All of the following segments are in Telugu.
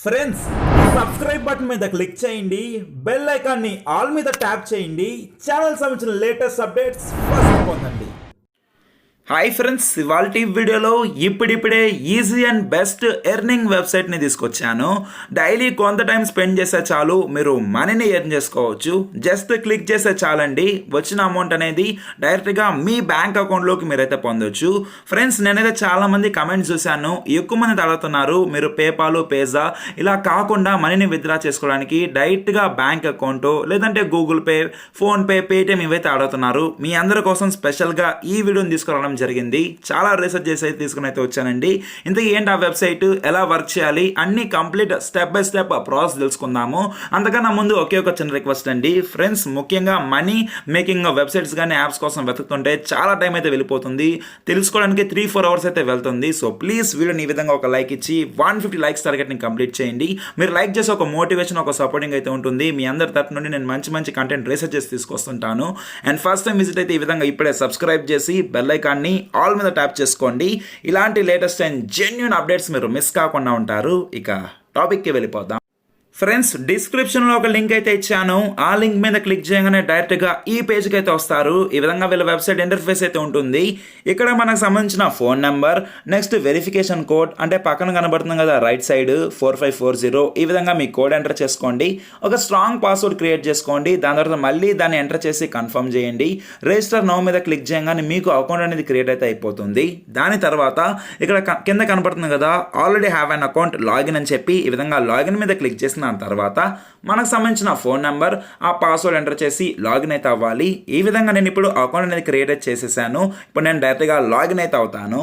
ఫ్రెండ్స్ సబ్స్క్రైబ్ బటన్ మీద క్లిక్ చేయండి, బెల్ ఐకాన్ని ఆల్ మీద ట్యాప్ చేయండి, ఛానల్ సంబంధించిన లేటెస్ట్ అప్డేట్స్ ఫస్ట్ పొందండి. హాయ్ ఫ్రెండ్స్, ఇవాళ వీడియోలో ఇప్పుడిప్పుడే ఈజీ అండ్ బెస్ట్ ఎర్నింగ్ వెబ్సైట్ని తీసుకొచ్చాను. డైలీ కొంత టైం స్పెండ్ చేస్తే చాలు మీరు మనీని ఎర్న్ చేసుకోవచ్చు. జస్ట్ క్లిక్ చేస్తే చాలండి, వచ్చిన అమౌంట్ అనేది డైరెక్ట్గా మీ బ్యాంక్ అకౌంట్లోకి మీరైతే పొందొచ్చు. ఫ్రెండ్స్, నేనైతే చాలామంది కమెంట్స్ చూశాను, ఎక్కువ మంది అడుగుతున్నారు మీరు పేపాల్, పేజా ఇలా కాకుండా మనీని విత్డ్రా చేసుకోవడానికి డైరెక్ట్గా బ్యాంక్ అకౌంట్ లేదంటే గూగుల్ పే, ఫోన్పే, పేటిఎం ఇవైతే అడుగుతున్నారు. మీ అందరి కోసం స్పెషల్గా ఈ వీడియోని తీసుకురావడం జరిగింది. చాలా రీసెర్చ్ చేసి అయితే తీసుకుని అయితే వచ్చానండి. ఇంతకీ ఏంటి ఆ వెబ్సైట్, ఎలా వర్క్ చేయాలి, అన్ని complete step by step process తెలుసుకుందాము. అంతకన్నా ముందు ఒకే ఒక చిన్న రిక్వెస్ట్ అండి ఫ్రెండ్స్, ముఖ్యంగా మనీ మేకింగ్ వెబ్సైట్స్ కానీ యాప్స్ కోసం వెతుకుతుంటే చాలా టైం అయితే వెళ్ళిపోతుంది, తెలుసుకోవడానికి 3-4 అవర్స్ అయితే వెళ్తుంది. సో ప్లీజ్ వీడియోని ఈ విధంగా ఒక లైక్ ఇచ్చి 150 లైక్స్ టార్గెట్ని కంప్లీట్ చేయండి. మీరు లైక్ చేసి ఒక మోటివేషన్, ఒక సపోర్టింగ్ అయితే ఉంటుంది. మీ అందరి తరపు నుండి నేను మంచి కంటెంట్ రీసెర్చ్ చేసి తీసుకొస్తుంటాను. అండ్ ఫస్ట్ టైం విజిట్ అయితే ఈ విధంగా ఇప్పుడే సబ్స్క్రైబ్ చేసి బెల్ ఐకాన్ని ఆల్ మీద ట్యాప్ చేసుకోండి. ఇలాంటి లేటెస్ట్ అండ్ జెన్యూన్ అప్డేట్స్ మీరు మిస్ కాకుండా ఉంటారు. ఇక టాపిక్కి వెళ్ళిపోదాం. ఫ్రెండ్స్, డిస్క్రిప్షన్లో ఒక లింక్ అయితే ఇచ్చాను. ఆ లింక్ మీద క్లిక్ చేయగానే డైరెక్ట్గా ఈ పేజ్కి అయితే వస్తారు. ఈ విధంగా వీళ్ళ వెబ్సైట్ ఇంటర్ఫేస్ అయితే ఉంటుంది. ఇక్కడ మనకు సంబంధించిన phone number, next verification code, అంటే పక్కన కనబడుతుంది కదా రైట్ సైడ్ 4540, ఈ విధంగా మీ కోడ్ ఎంటర్ చేసుకోండి. ఒక స్ట్రాంగ్ పాస్వర్డ్ క్రియేట్ చేసుకోండి. దాని తర్వాత మళ్ళీ దాన్ని ఎంటర్ చేసి కన్ఫర్మ్ చేయండి. రిజిస్టర్ నౌ మీద క్లిక్ చేయగానే మీకు అకౌంట్ అనేది క్రియేట్ అయితే అయిపోతుంది. దాని తర్వాత ఇక్కడ కింద కనబడుతుంది కదా already have an account login అని చెప్పి, ఈ విధంగా లాగిన్ మీద క్లిక్ చేసిన తర్వాత మనకు సంబంధించిన ఫోన్ నెంబర్, ఆ పాస్వర్డ్ ఎంటర్ చేసి లాగిన్ అయితే అవ్వాలి. ఈ విధంగా నేను ఇప్పుడు అకౌంట్ అనేది క్రియేట్ చేసేసాను. ఇప్పుడు నేను డైరెక్ట్గా లాగిన్ అయితే అవుతాను.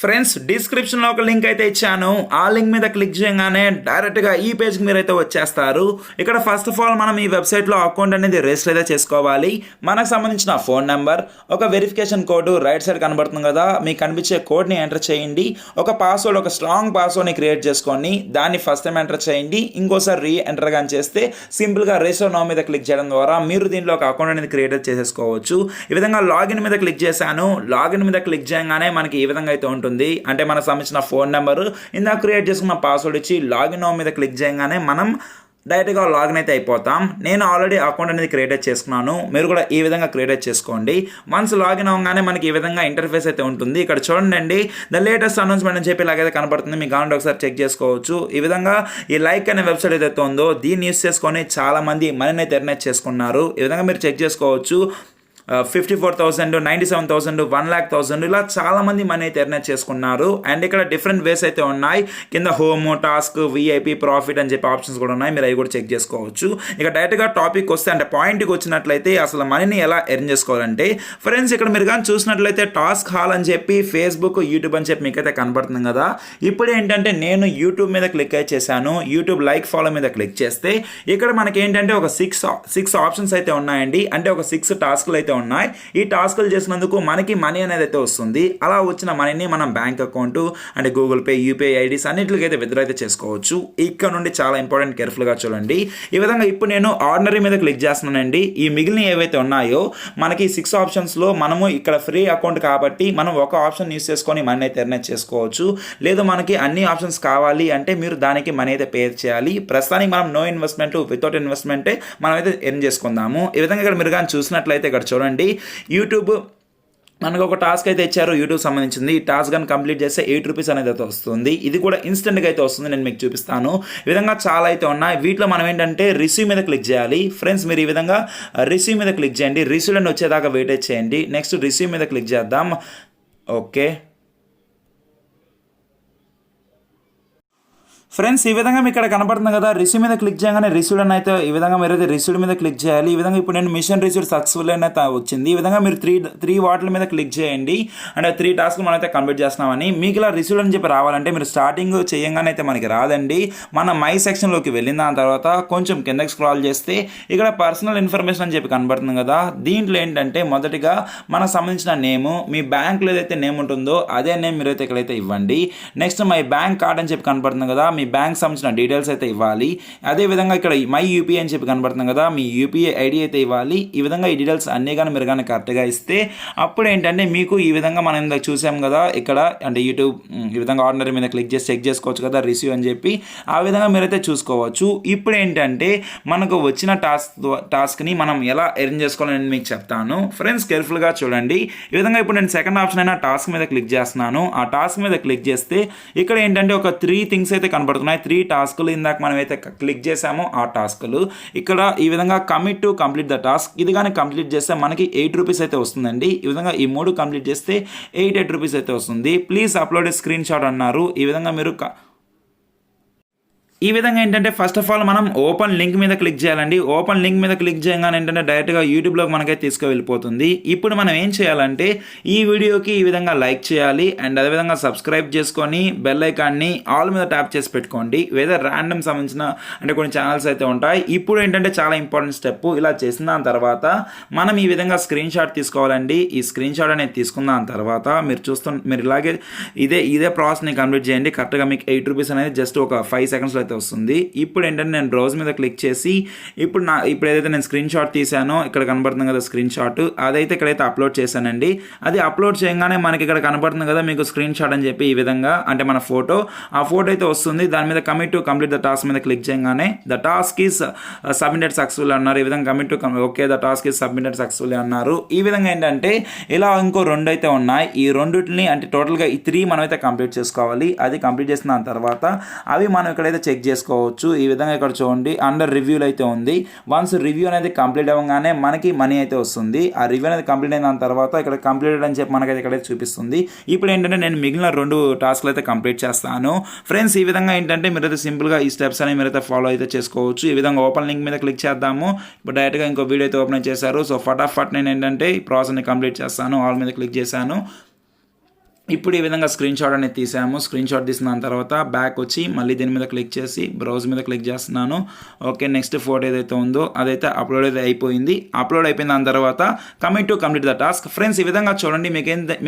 ఫ్రెండ్స్, డిస్క్రిప్షన్లో ఒక లింక్ అయితే ఇచ్చాను. ఆ లింక్ మీద క్లిక్ చేయగానే డైరెక్ట్గా ఈ పేజ్కి మీరైతే వచ్చేస్తారు. ఇక్కడ ఫస్ట్ ఆఫ్ ఆల్ మనం ఈ వెబ్సైట్లో అకౌంట్ అనేది రిజిస్టర్ అయితే చేసుకోవాలి. మనకు సంబంధించిన ఫోన్ నెంబర్, ఒక వెరిఫికేషన్ కోడ్ రైట్ సైడ్ కనబడుతుంది కదా, మీకు కనిపించే కోడ్ని ఎంటర్ చేయండి. ఒక పాస్వర్డ్, ఒక స్ట్రాంగ్ పాస్వర్డ్ని క్రియేట్ చేసుకొని దాన్ని ఫస్ట్ టైం ఎంటర్ చేయండి. ఇంకోసారి రీ ఎంటర్ కానీ చేస్తే సింపుల్గా రిజిస్టర్ నౌ మీద క్లిక్ చేయడం ద్వారా మీరు దీంట్లో ఒక అకౌంట్ అనేది క్రియేట్ చేసేసుకోవచ్చు. ఈ విధంగా లాగిన్ మీద క్లిక్ చేశాను. లాగిన్ మీద క్లిక్ చేయగానే మనకి ఈ విధంగా అయితే ఉంటుంది. అంటే మనకు సంబంధించిన ఫోన్ నెంబర్, ఇందాక క్రియేట్ చేసుకున్న పాస్వర్డ్ ఇచ్చి లాగిన్ నౌ మీద క్లిక్ చేయగానే మనం డైరెక్ట్గా లాగిన్ అయితే అయిపోతాం. నేను ఆల్రెడీ అకౌంట్ అనేది క్రియేట్ చేసుకున్నాను. మీరు కూడా ఈ విధంగా క్రియేట్ చేసుకోండి. వన్స్ లాగిన్ అవ్వగానే మనకి ఈ విధంగా ఇంటర్ఫేస్ అయితే ఉంటుంది. ఇక్కడ చూడండి, ద లేటెస్ట్ అనౌన్స్మెంట్ అని చెప్పి ఇలాగైతే కనబడుతుంది. మీకు కావాలంటే ఒకసారి చెక్ చేసుకోవచ్చు. ఈ విధంగా ఈ లైక్ అనే వెబ్సైట్ ఏదైతే ఉందో దీన్ని యూస్ చేసుకొని చాలా మంది మనీని అయితే ఎర్న్ చేసుకున్నారు. ఈ విధంగా మీరు చెక్ చేసుకోవచ్చు. 54,000, 97,000, 1,00,000 ఇలా చాలా మంది మనీ అయితే ఎర్న్ చేసుకున్నారు. అండ్ ఇక్కడ డిఫరెంట్ వేస్ అయితే ఉన్నాయి. కింద హోమ్, టాస్క్, విఐపి, ప్రాఫిట్ అని చెప్పి ఆప్షన్స్ కూడా ఉన్నాయి. మీరు అవి కూడా చెక్ చేసుకోవచ్చు. ఇక డైరెక్ట్గా టాపిక్ వస్తే, అంటే పాయింట్కి వచ్చినట్లయితే అసలు మనీని ఎలా ఎర్న్ చేసుకోవాలంటే ఫ్రెండ్స్, ఇక్కడ మీరు కానీ చూసినట్లయితే టాస్క్ హాల్ అని చెప్పి ఫేస్బుక్, యూట్యూబ్ అని చెప్పి మీకైతే కనబడుతుంది కదా. ఇప్పుడు ఏంటంటే నేను యూట్యూబ్ మీద క్లిక్ అయితే చేశాను. యూట్యూబ్ లైక్ ఫాలో మీద క్లిక్ చేస్తే ఇక్కడ మనకి ఏంటంటే ఒక సిక్స్ ఆప్షన్స్ అయితే ఉన్నాయండి. అంటే ఒక 6 టాస్క్లు అయితే ఉన్నాయి. ఈ టాస్క్లు చేసినందుకు మనకి మనీ అనేది అయితే వస్తుంది. అలా వచ్చిన మనీని మనం బ్యాంక్ అకౌంట్, అంటే గూగుల్ పే, యూపీఐ ఐడీస్ అన్నింటికి అయితే విత్డ్రా అయితే చేసుకోవచ్చు. ఇక్కడ నుండి చాలా ఇంపార్టెంట్, కేర్ఫుల్గా చూడండి. ఈ విధంగా ఇప్పుడు నేను ఆర్డినరీ మీద క్లిక్ చేస్తున్నానండి. ఈ మిగిలిన ఏవైతే ఉన్నాయో మనకి 6 ఆప్షన్స్లో మనము ఇక్కడ ఫ్రీ అకౌంట్ కాబట్టి మనం ఒక ఆప్షన్ యూస్ చేసుకొని మనీ అయితే ఎర్న్ చేసుకోవచ్చు. లేదు మనకి అన్ని ఆప్షన్స్ కావాలి అంటే మీరు దానికి మనీ అయితే పే చేయాలి. ప్రస్తుతానికి మనం నో ఇన్వెస్ట్మెంట్, వితౌట్ ఇన్వెస్ట్మెంటే మనం అయితే ఎర్న్ చేసుకుందాము. ఈ విధంగా ఇక్కడ మీరు కానీ చూసినట్లయితే ఇక్కడ చూడండి, యూట్యూబ్ మనకు ఒక టాస్క్ అయితే ఇచ్చారు, యూట్యూబ్ సంబంధించింది. ఈ టాస్క్ కానీ కంప్లీట్ చేస్తే 8 రూపీస్ అనేది అయితే వస్తుంది. ఇది కూడా ఇన్స్టెంట్గా అయితే వస్తుంది. నేను మీకు చూపిస్తాను. ఈ విధంగా చాలా అయితే ఉన్నాయి. వీటిలో మనం ఏంటంటే రిసీవ్ మీద క్లిక్ చేయాలి. ఫ్రెండ్స్, మీరు ఈ విధంగా రిసీవ్ మీద క్లిక్ చేయండి. రిసీవ్ అని వచ్చేదాకా వెయిట్ చేయండి. నెక్స్ట్ రిసీవ్ మీద క్లిక్ చేద్దాం. ఓకే ఫ్రెండ్స్, ఈ విధంగా మీకు ఇక్కడ కనపడుతుంది కదా, రిసీవ్ మీద క్లిక్ చేయగానే రిసీవ్డ్ అని అయితే ఈ విధంగా మీరు అయితే రిసీవ్డ్ మీద క్లిక్ చేయాలి. ఈ విధంగా ఇప్పుడు నేను మిషన్ రిసీవ్డ్ సక్సెస్ఫుల్ అయితే వచ్చింది. ఈ విధంగా మీరు త్రీ వాటిల మీద క్లిక్ చేయండి. అంటే 3 టాస్క్ మనం అయితే కంప్లీట్ చేస్తున్నామని. మీకు ఇలా రిసీవ్డ్ అని చెప్పి రావాలంటే మీరు స్టార్టింగ్ చేయగానే అయితే మనకి రాదండి. మన మై సెక్షన్లోకి వెళ్ళిన దాని తర్వాత కొంచెం కిందకి స్క్రాల్ చేస్తే ఇక్కడ పర్సనల్ ఇన్ఫర్మేషన్ అని చెప్పి కనబడుతుంది కదా. దీంట్లో ఏంటంటే మొదటిగా మనకు సంబంధించిన నేము, మీ బ్యాంక్లో ఏదైతే నేమ్ ఉంటుందో అదే నేమ్ మీరైతే ఇక్కడైతే ఇవ్వండి. నెక్స్ట్ మై బ్యాంక్ కార్డ్ అని చెప్పి కనబడుతుంది కదా, మీ బ్యాంక్ సంబంధించిన డీటెయిల్స్ అయితే ఇవ్వాలి. అదేవిధంగా ఇక్కడ మై యూపీఐ అని చెప్పి కనబడుతుంది కదా, మీ యూపీఐ ఐడి అయితే ఇవ్వాలి. ఈ విధంగా ఈ డీటెయిల్స్ అన్నీ కానీ మీరు కానీ కరెక్ట్గా ఇస్తే అప్పుడు ఏంటంటే మీకు ఈ విధంగా మనం ఇందాక చూసాం కదా ఇక్కడ అంటే యూట్యూబ్ ఈ విధంగా ఆర్డినరీ మీద క్లిక్ చేసి చెక్ చేసుకోవచ్చు కదా రిసీవ్ అని చెప్పి, ఆ విధంగా మీరైతే చూసుకోవచ్చు. ఇప్పుడు ఏంటంటే మనకు వచ్చిన టాస్క్ని మనం ఎలా ఎర్న్ చేసుకోవాలని మీకు చెప్తాను. ఫ్రెండ్స్ కేర్ఫుల్గా చూడండి. ఈ విధంగా ఇప్పుడు నేను సెకండ్ ఆప్షన్ అయిన టాస్క్ మీద క్లిక్ చేస్తున్నాను. ఆ టాస్క్ మీద క్లిక్ చేస్తే ఇక్కడ ఏంటంటే ఒక 3 థింగ్స్ అయితే కనబడుతున్నాయి. 3 టాస్కులు ఇందాక మనం అయితే క్లిక్ చేసామో ఆ టాస్కులు ఇక్కడ ఈ విధంగా commit to complete the task, ఇది కానీ కంప్లీట్ చేస్తే మనకి 8 రూపీస్ అయితే వస్తుందండి. ఈ విధంగా ఈ 3 కంప్లీట్ చేస్తే 8 రూపీస్ అయితే వస్తుంది. ప్లీజ్ అప్లోడ్ స్క్రీన్ షాట్ అన్నారు. ఈ విధంగా మీరు ఈ విధంగా ఏంటంటే ఫస్ట్ ఆఫ్ ఆల్ మనం ఓపెన్ లింక్ మీద క్లిక్ చేయాలండి. ఓపెన్ లింక్ మీద క్లిక్ చేయగానే ఏంటంటే డైరెక్ట్గా యూట్యూబ్లోకి మనకైతే తీసుకువెళ్ళిపోతుంది. ఇప్పుడు మనం ఏం చేయాలంటే ఈ వీడియోకి ఈ విధంగా లైక్ చేయాలి అండ్ అదేవిధంగా సబ్స్క్రైబ్ చేసుకొని బెల్ ఐకాన్ని ఆల్ మీద ట్యాప్ చేసి పెట్టుకోండి. వేరే ర్యాండమ్ సంబంధించిన అంటే కొన్ని ఛానల్స్ అయితే ఉంటాయి. ఇప్పుడు ఏంటంటే చాలా ఇంపార్టెంట్ స్టెప్, ఇలా చేసిన దాని తర్వాత మనం ఈ విధంగా స్క్రీన్ షాట్ తీసుకోవాలండి. ఈ స్క్రీన్ షాట్ అనేది తీసుకున్న దాని తర్వాత మీరు ఇలాగే ఇదే ప్రాసెస్ని కంప్లీట్ చేయండి. కరెక్ట్గా మీకు 8 రూపీస్ అనేది జస్ట్ ఒక 5 సెకండ్స్లో వస్తుంది. ఇప్పుడు ఏంటంటే నేను బ్రౌజ్ మీద క్లిక్ చేసి ఇప్పుడు ఏదైతే నేను స్క్రీన్ షాట్ తీసానో ఇక్కడ కనబడుతుంది కదా స్క్రీన్ షాట్, అదైతే ఇక్కడైతే అప్లోడ్ చేశానండి. అది అప్లోడ్ చేయగానే మనకి ఇక్కడ కనబడుతుంది కదా మీకు స్క్రీన్ షాట్ అని చెప్పి, ఈ విధంగా అంటే మన ఫోటో అయితే వస్తుంది. దాని మీద commit to complete the task మీద క్లిక్ చేయగానే the task is submitted successful అన్నారు. ఈ విధంగా commit to okay the task is submitted successful అన్నారు. ఈ విధంగా ఏంటంటే ఇలా ఇంకో 2 అయితే ఉన్నాయి. ఈ రెండింటిని అంటే టోటల్గా ఈ 3 మనం అయితే కంప్లీట్ చేసుకోవాలి. అది కంప్లీట్ చేసిన దాని తర్వాత అవి మనం ఇక్కడైతే చెక్ చేసుకోవచ్చు. ఈ విధంగా ఇక్కడ చూడండి అండర్ రివ్యూలు అయితే ఉంది. వన్స్ రివ్యూ అనేది కంప్లీట్ అవ్వగానే మనకి మనీ అయితే వస్తుంది. ఆ రివ్యూ అనేది కంప్లీట్ అయిన తర్వాత ఇక్కడ కంప్లీటెడ్ అని చెప్పి మనకైతే ఇక్కడైతే చూపిస్తుంది. ఇప్పుడు ఏంటంటే నేను మిగిలిన 2 టాస్క్లు అయితే కంప్లీట్ చేస్తాను. ఫ్రెండ్స్ ఈ విధంగా ఏంటంటే మీరైతే సింపుల్గా ఈ స్టెప్స్ అనేవి మీరైతే ఫాలో అయితే చేసుకోవచ్చు. ఈ విధంగా ఓపెన్ లింక్ మీద క్లిక్ చేద్దాము. ఇప్పుడు డైరెక్ట్గా ఇంకో వీడియో అయితే ఓపెన్ చేశారు. సో ఫటాఫట్ నేను ఏంటంటే ఈ ప్రాసెస్ని కంప్లీట్ చేస్తాను. ఆల్ మీద క్లిక్ చేశాను. ఇప్పుడు ఈ విధంగా స్క్రీన్ షాట్ అనేది తీసాము. స్క్రీన్ షాట్ తీసిన తర్వాత బ్యాక్ వచ్చి మళ్ళీ దీని మీద క్లిక్ చేసి బ్రౌజ్ మీద క్లిక్ చేస్తున్నాను. ఓకే నెక్స్ట్ ఫోటో ఏదైతే ఉందో అదైతే అప్లోడ్ అయితే అయిపోయింది. అప్లోడ్ అయిపోయిన దాని తర్వాత commit to complete the task. Friends ఈ విధంగా చూడండి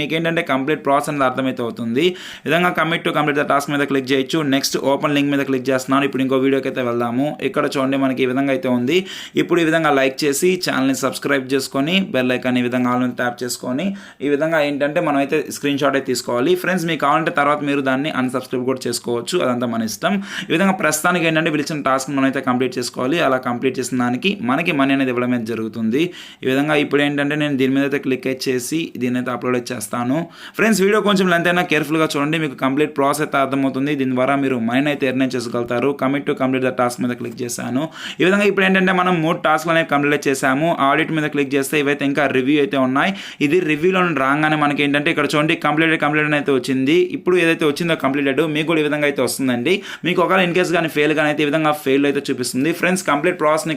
మీకేంటంటే కంప్లీట్ ప్రాసెస్ అనేది అర్థమైతే అవుతుంది. ఈ విధంగా commit to complete the task మీద క్లిక్ చేయొచ్చు. నెక్స్ట్ ఓపెన్ లింక్ మీద క్లిక్ చేస్తున్నాను. ఇప్పుడు ఇంకో వీడియోకి అయితే వెళ్దాము. ఇక్కడ చూడండి మనకి ఈ విధంగా అయితే ఉంది. ఇప్పుడు ఈ విధంగా లైక్ చేసి ఛానల్ని సబ్స్క్రైబ్ చేసుకొని బెల్ ఐకాన్ ఈ విధంగా ఆల్ మీద ట్యాప్ చేసుకొని ఈ విధంగా ఏంటంటే మనం అయితే స్క్రీన్ షాట్ అయితే తీసుకోవాలి. ఫ్రెండ్స్ మీకు కావాలంటే తర్వాత మీరు దాన్ని అన్సబ్స్క్రైబ్ కూడా చేసుకోవచ్చు, అదంతా మన ఇష్టం. ఈ విధంగా ప్రస్తుతానికి ఏంటంటే పిలిచిన టాస్క్ మనం అయితే కంప్లీట్ చేసుకోవాలి. అలా కంప్లీట్ చేసిన దానికి మనకి మనీ అనేది ఇవ్వడం అయితే జరుగుతుంది. ఈ విధంగా ఇప్పుడు ఏంటంటే నేను దీని మీద అయితే క్లిక్ చేసి దీని అయితే అప్లోడ్ చేస్తాను. ఫ్రెండ్స్ వీడియో కొంచెం లెంత్ అయినా కేర్ఫుల్గా చూడండి, మీకు కంప్లీట్ ప్రాసెస్ అయితే అర్థమవుతుంది. దీని ద్వారా మీరు మనీ అయితే ఎర్న్ చేసుకోగలుగుతారు. Commit to complete the task మీద క్లిక్ చేశాను. ఈ విధంగా ఇప్పుడు ఏంటంటే మనం 3 టాస్క్లు అనేవి కంప్లీట్ చేసాము. ఆడిట్ మీద క్లిక్ చేస్తే ఇవైతే ఇంకా రివ్యూ అయితే ఉన్నాయి. ఇది రివ్యూలో రాగానే మనకి ఏంటంటే ఇక్కడ చూడండి కంప్లీట్ అయితే వచ్చింది. ఇప్పుడు ఏదైతే వచ్చిందో కంప్లీటెడ్ మీకు కూడా ఈ విధంగా అయితే వస్తుందండి. మీకు ఒకవేళ ఇన్ కేస్ కానీ ఫెయిల్ కానీ అయితే ఈ విధంగా ఫెయిల్ అయితే చూపిస్తుంది. ఫ్రెండ్స్ కంప్లీట్ ప్రాసెస్ని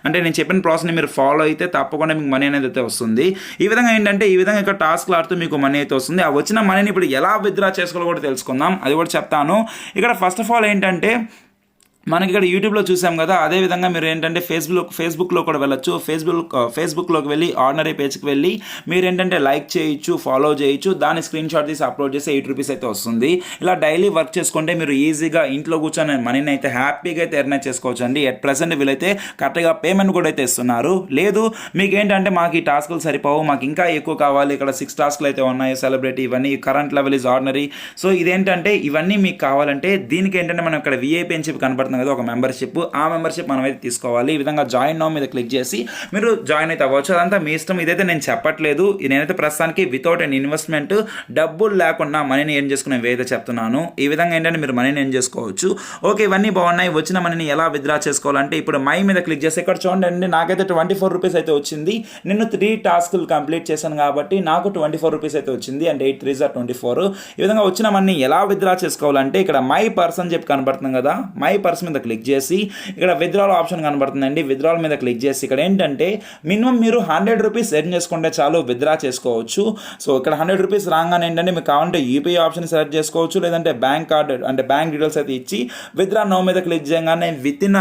అంటే నేను చెప్పిన ప్రాసెస్ని మీరు ఫాలో అయితే తప్పకుండా మీకు మనీ అనేది అయితే వస్తుంది. ఈ విధంగా ఏంటంటే ఈ విధంగా ఇక్కడ టాస్క్లు ఆడుతూ మీకు మనీ అయితే వస్తుంది. ఆ వచ్చిన మనీని ఇప్పుడు ఎలా విత్డ్రా చేసుకోవాలో కూడా తెలుసుకుందాం, అది కూడా చెప్తాను. ఇక్కడ ఫస్ట్ ఆఫ్ ఆల్ ఏంటంటే మనకి ఇక్కడ యూట్యూబ్లో చూసాం కదా, అదేవిధంగా మీరు ఏంటంటే ఫేస్బుక్లో కూడా వెళ్ళొచ్చు. ఫేస్బుక్లోకి వెళ్ళి ఆర్డినరీ పేజ్కి వెళ్ళి మీరు ఏంటంటే లైక్ చేయొచ్చు, ఫాలో చేయొచ్చు. దాన్ని స్క్రీన్ షాట్ తీసి అప్లోడ్ చేసి 8 రూపీస్ అయితే వస్తుంది. ఇలా డైలీ వర్క్ చేసుకుంటే మీరు ఈజీగా ఇంట్లో కూర్చొని మనీని అయితే హ్యాపీగా అయితే ఎర్న్ చేసుకోవచ్చు అండి. ఎట్ ప్రెసెంట్ వీళ్ళైతే కరెక్ట్గా పేమెంట్ కూడా అయితే ఇస్తున్నారు. లేదు మీకు ఏంటంటే మాకు ఈ టాస్కులు సరిపోవు, మాకు ఇంకా ఎక్కువ కావాలి, ఇక్కడ 6 టాస్క్లు అయితే ఉన్నాయి, సెలబ్రిటీ ఇవన్నీ, current level is ordinary. So ఇదేంటంటే ఇవన్నీ మీకు కావాలంటే దీనికి ఏంటంటే మనం ఇక్కడ విఐపి అని చెప్పి కనబడుతుంది కదా ఒక మెంబర్షిప్, ఆ మెంబర్షిప్ మనం అయితే తీసుకోవాలి. ఈ విధంగా జాయిన్ నౌ మీద క్లిక్ చేసి మీరు జాయిన్ అయితే అవ్వచ్చు. అదంతా మీ ఇష్టం. ఇదైతే నేను చెప్పట్లేదు. నేనైతే ప్రస్తుతానికి వితౌట్ ఎన్ ఇన్వెస్ట్మెంట్ డబ్బులు లేకుండా మనీని ఎర్న్ చేసుకునే వే అయితే చెప్తున్నాను. ఈ విధంగా ఏంటంటే మీరు మనీని ఎర్న్ చేసుకోవచ్చు. ఓకే ఇవన్నీ బాగున్నాయి. వచ్చిన మనీని ఎలా విత్డ్రా చేసుకోవాలంటే ఇప్పుడు మై మీద క్లిక్ చేసి ఇక్కడ చూడండి నాకైతే 24 రూపీస్ అయితే వచ్చింది. నేను 3 టాస్కులు కంప్లీట్ చేశాను కాబట్టి నాకు 24 రూపీస్ అయితే వచ్చింది. అంటే 8 3 are 24. ఈ విధంగా వచ్చిన మనీని ఎలా విత్డ్రా చేసుకోవాలంటే ఇక్కడ మై పర్సన్ చెప్పి కనబడుతుంది కదా, మై పర్సన్ మీద క్లిక్ చేసి ఇక్కడ విత్డ్రాల్ ఆప్షన్ కనబడుతుందండి. విత్డ్రాల్ మీద క్లిక్ చేసి ఇక్కడ ఏంటంటే మినిమం మీరు 100 రూపీస్ ఎర్న్ చేసుకుంటే చాలు విత్డ్రా చేసుకోవచ్చు. సో ఇక్కడ 100 రూపీస్ రాగానే ఏంటంటే మీకు కావాలంటే యూపీఐ ఆప్షన్ సెలెక్ట్ చేసుకోవచ్చు, లేదంటే బ్యాంక్ కార్డ్ అంటే బ్యాంక్ డీటెయిల్స్ అయితే ఇచ్చి విత్డ్రా నౌ మీద క్లిక్ చేయగానే విత్ ఇన్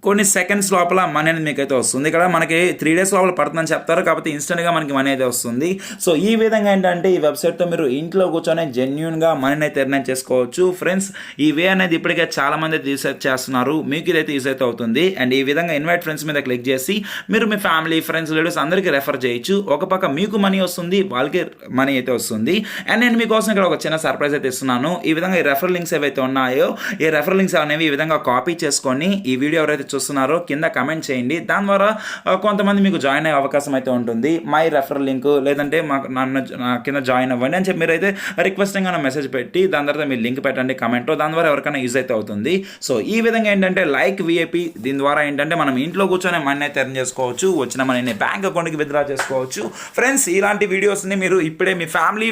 కొన్ని సెకండ్స్ లోపల మనీ అనేది మీకైతే వస్తుంది. ఇక్కడ మనకి 3 days లోపల పడుతుందని చెప్తారు, కాబట్టి ఇన్స్టెంట్గా మనకి మనీ అయితే వస్తుంది. సో ఈ విధంగా ఏంటంటే ఈ వెబ్సైట్తో మీరు ఇంట్లో కూర్చొని జెన్యున్గా మనీని అయితే ఎర్న్ చేసుకోవచ్చు. ఫ్రెండ్స్, ఈ వే అనేది ఇప్పటికే చాలా మంది అయితే యూస్ చేస్తున్నారు, మీకు ఇదైతే యూస్ అయితే అవుతుంది. అండ్ ఈ విధంగా ఇన్వైట్ ఫ్రెండ్స్ మీద క్లిక్ చేసి మీరు మీ ఫ్యామిలీ, ఫ్రెండ్స్, రిలేటివ్స్ అందరికీ రెఫర్ చేయొచ్చు. ఒక పక్క మీకు మనీ వస్తుంది, వాళ్ళకి మనీ అయితే వస్తుంది. అండ్ నేను మీకోసం ఇక్కడ ఒక చిన్న సర్ప్రైజ్ అయితే ఇస్తున్నాను. ఈ విధంగా ఈ రెఫర్ లింక్స్ ఏవైతే ఉన్నాయో ఈ రెఫర్ లింక్స్ అనేవి ఈ విధంగా కాపీ చేసుకొని ఈ వీడియో ఎవరైతే చూస్తున్నారో కింద కమెంట్ చేయండి. దాని ద్వారా కొంతమంది మీకు జాయిన్ అయ్యే అవకాశం అయితే ఉంటుంది. మై రెఫరల్ లింక్ లేదంటే నన్ను కింద జాయిన్ అవ్వండి అని చెప్పి మీరైతే రిక్వెస్టింగ్ అన్న మెసేజ్ పెట్టి దాని తర్వాత మీరు లింక్ పెట్టండి కమెంట్లో. దాని ద్వారా ఎవరికైనా యూజ్ అయితే అవుతుంది. సో ఈ విధంగా ఏంటంటే లైక్ విఐపి, దీని ద్వారా ఏంటంటే మనం ఇంట్లో కూర్చొని మనీ అయితే ఎర్న్ చేసుకోవచ్చు. వచ్చిన మనీని బ్యాంక్ అకౌంట్కి విత్డ్రా చేసుకోవచ్చు. ఫ్రెండ్స్, ఇలాంటి వీడియోస్ని మీరు ఇప్పుడే మీ ఫ్యామిలీ,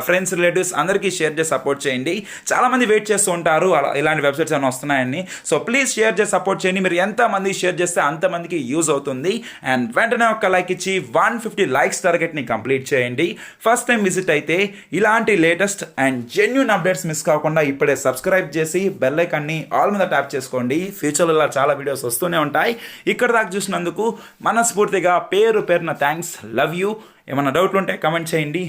ఫ్రెండ్స్, రిలేటివ్స్ అందరికీ షేర్ చేసి సపోర్ట్ చేయండి. చాలా మంది వెయిట్ చేస్తూ ఉంటారు ఇలాంటి వెబ్సైట్స్ ఏమైనా వస్తున్నాయని. సో ప్లీజ్ షేర్ చేసి సపోర్ట్ చేయండి. మీరు ఎంతమంది షేర్ చేస్తే అంతమందికి యూజ్ అవుతుంది. అండ్ వెంటనే ఒక లైక్ ఇచ్చి 150 లైక్స్ టార్గెట్ని కంప్లీట్ చేయండి. ఫస్ట్ టైం విజిట్ అయితే ఇలాంటి latest and genuine updates miss కాకుండా ఇప్పుడే సబ్స్క్రైబ్ చేసి బెల్ ఐకాన్ని ఆల్ మీద ట్యాప్ చేసుకోండి. ఫ్యూచర్లో ఇలా చాలా వీడియోస్ వస్తూనే ఉంటాయి. ఇక్కడ దాకా చూసినందుకు మనస్ఫూర్తిగా పేరున థ్యాంక్స్. Love you. ఏమైనా డౌట్లు ఉంటే కమెంట్ చేయండి.